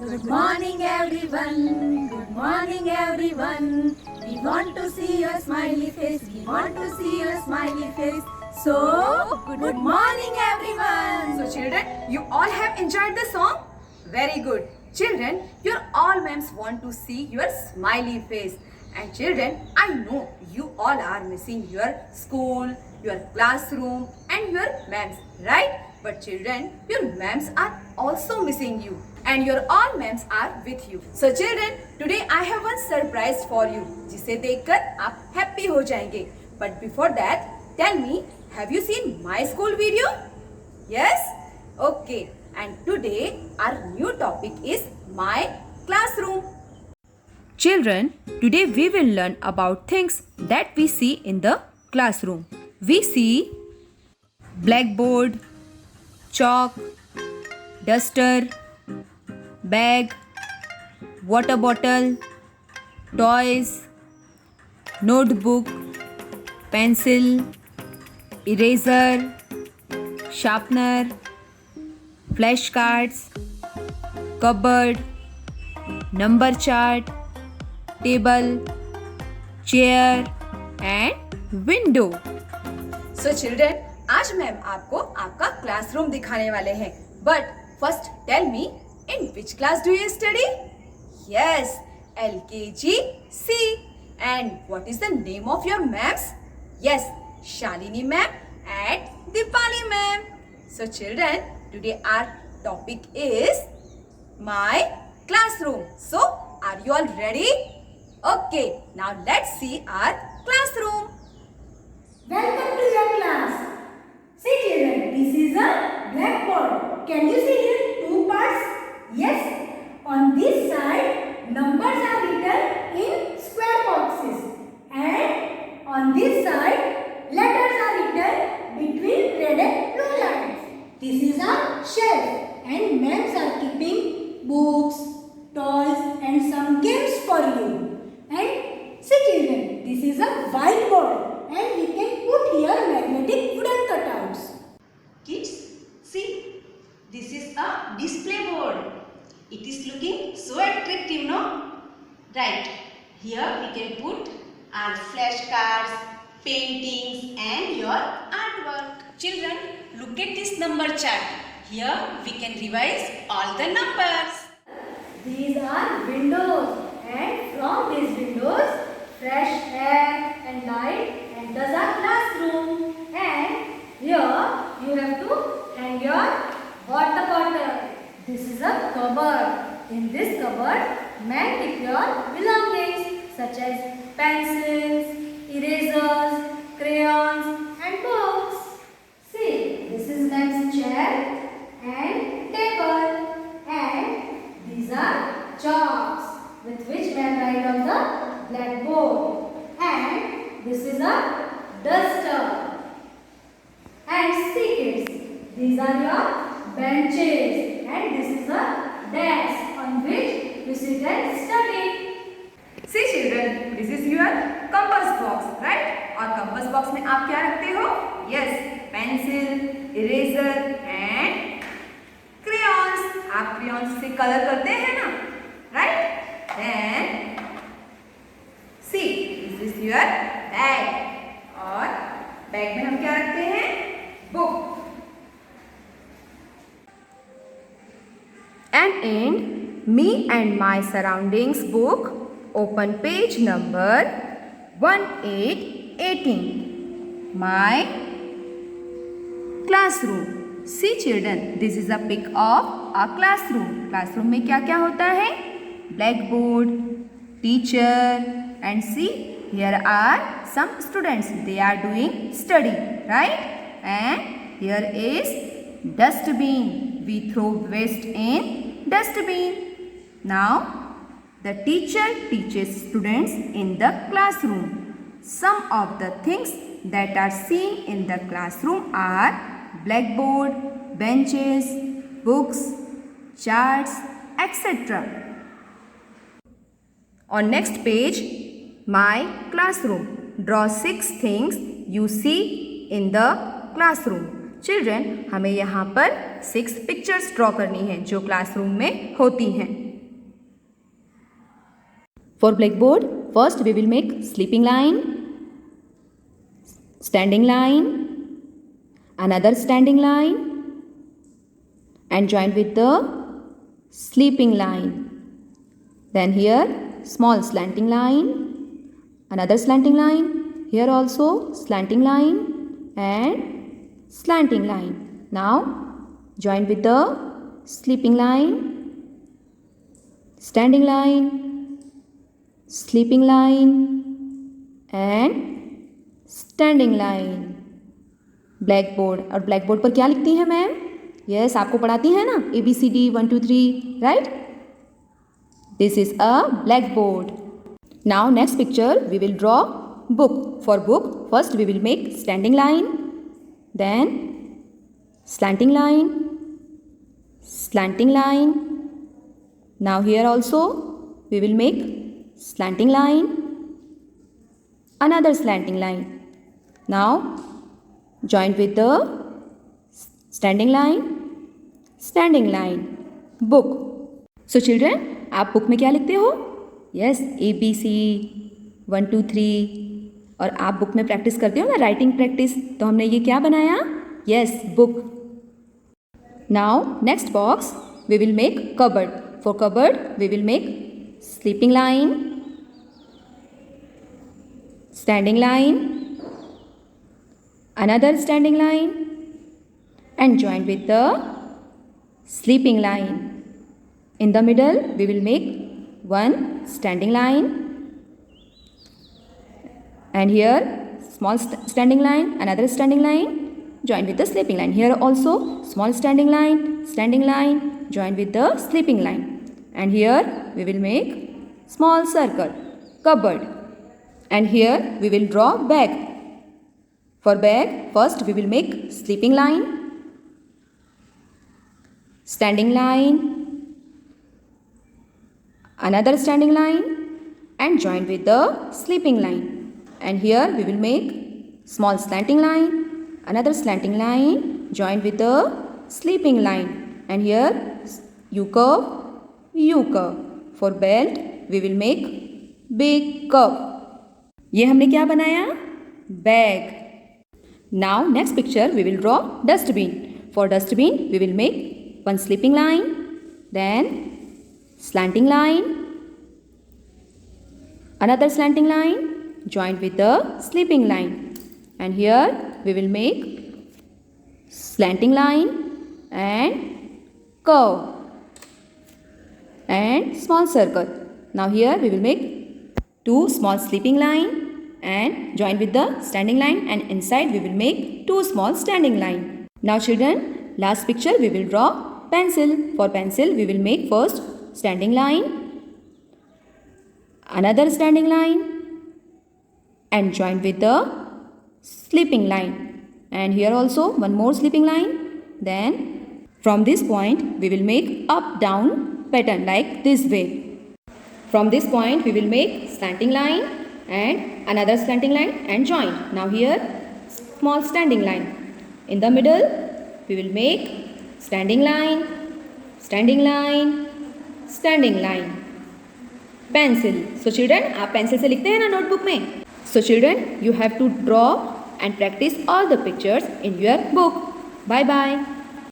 Good morning, everyone. Good morning, everyone. We want to see your smiley face. We want to see your smiley face. So, good morning, everyone. So, children, you all have enjoyed the song? Very good. Children, your all ma'ams want to see your smiley face. And children, I know you all are missing your school, your classroom and your ma'ams, right? But children, your ma'ams are also missing you. And your all ma'ams are with you. So children, today I have one surprise for you, जिसे देखकर आप happy हो जाएंगे. But before that, tell me, have you seen my school video? Yes? Okay. And today our new topic is my classroom. Children, today we will learn about things that we see in the classroom. We see blackboard, chalk, duster, bag, water bottle, toys, notebook, pencil, eraser, sharpener, flashcards, cupboard, number chart, table, chair and window. So children, आज ma'am आपको आपका classroom दिखाने वाले हैं. But first tell me, in which class do you study? Yes, LKG C. And what is the name of your ma'ams? Yes, Shalini ma'am and Dipali ma'am. So children, today our topic is my classroom. So are you all ready? Okay, now let's see our classroom. Welcome to your class. See, children, this is a blackboard. Can you see here two parts? Yes. On this side, numbers are written in square boxes. And on this side, letters are written between red and blue lines. This is a shelf. And ma'ams are keeping books, toys and some games for you. And see, children, this is a whiteboard. And we can put here magnetic wooden cutouts. Kids, see, this is a display board. It is looking so attractive, no? Right. Here we can put our flashcards, paintings and your artwork. Children, look at this number chart. Here we can revise all the numbers. These are windows, and from these windows, fresh air and light enters our classroom. And here you have to hang your water bottle. This is a cupboard. In this cupboard, man keep your belongings such as pencils, erasers, crayons and books. See, this is man's chair and table. And these are chalks with which man write on the blackboard. And this is a duster. And see, kids, these are your benches. And this is a desk on which you sit and study. See children, this is your compass box, right? और compass box में आप क्या रखते हो? Yes, pencil, eraser and crayons. आप crayons से color करते हैं ना? Right? Then see, this is your bag. और bag में हम क्या रखते हैं? Book. And in Me and My Surroundings book, open page number 1818. My classroom. See children, this is a pic of a classroom. Classroom में क्या क्या होता है? Blackboard, teacher, and see here are some students. They are doing study, right? And here is dustbin. We throw waste in dustbin. Now, the teacher teaches students in the classroom. Some of the things that are seen in the classroom are blackboard, benches, books, charts, etc. On next page, my classroom. Draw 6 things you see in the classroom. Children, हमें यहाँ पर 6 pictures draw करनी है जो classroom में होती हैं. For blackboard, first we will make sleeping line, standing line, another standing line, and join with the sleeping line. Then here small slanting line, another slanting line, here also slanting line and slanting line. Now join with the sleeping line, standing line, sleeping line and standing line. Blackboard, और blackboard पर क्या लिखती हैं ma'am? Yes, आपको पढ़ाती हैं ना ABCD 1 2 3, right? This is a blackboard. Now next picture we will draw book. For book, first we will make standing line, then slanting line, slanting line. Now here also we will make slanting line, another slanting line. Now join with the standing line, standing line. Book. So children, आप book में क्या लिखते हो? Yes, ABC 1 2 3. और आप book में practice करते हो ना, राइटिंग प्रैक्टिस. तो हमने ये क्या बनाया? Yes, book. Now next box we will make cupboard. For cupboard we will make sleeping line, standing line, another standing line and join with the sleeping line. In the middle we will make one standing line and here small standing line, another standing line, join with the sleeping line. Here also small standing line, join with the sleeping line. And here we will make small circle, cupboard. And here we will draw bag. For bag, first we will make sleeping line, standing line, another standing line and join with the sleeping line. And here we will make small slanting line, another slanting line, join with the sleeping line. And here U curve, U curve. For belt we will make big curve. ये हमने क्या बनाया? Bag. Now next picture we will draw dustbin. For dustbin we will make one sleeping line, then slanting line, another slanting line, joined with the sleeping line. And here we will make slanting line and curve and small circle. Now here we will make two small sleeping line and join with the standing line, and inside we will make two small standing line. Now children, last picture we will draw pencil. For pencil we will make first standing line, another standing line and join with the sleeping line. And here also one more sleeping line. Then from this point we will make up down pattern like this way. From this point we will make slanting line and another slanting line and join. Now here small standing line. In the middle we will make standing line, standing line, standing line. Pencil. So children, आप pencil से लिखते हैं ना notebook में. So children, you have to draw and practice all the pictures in your book. Bye bye.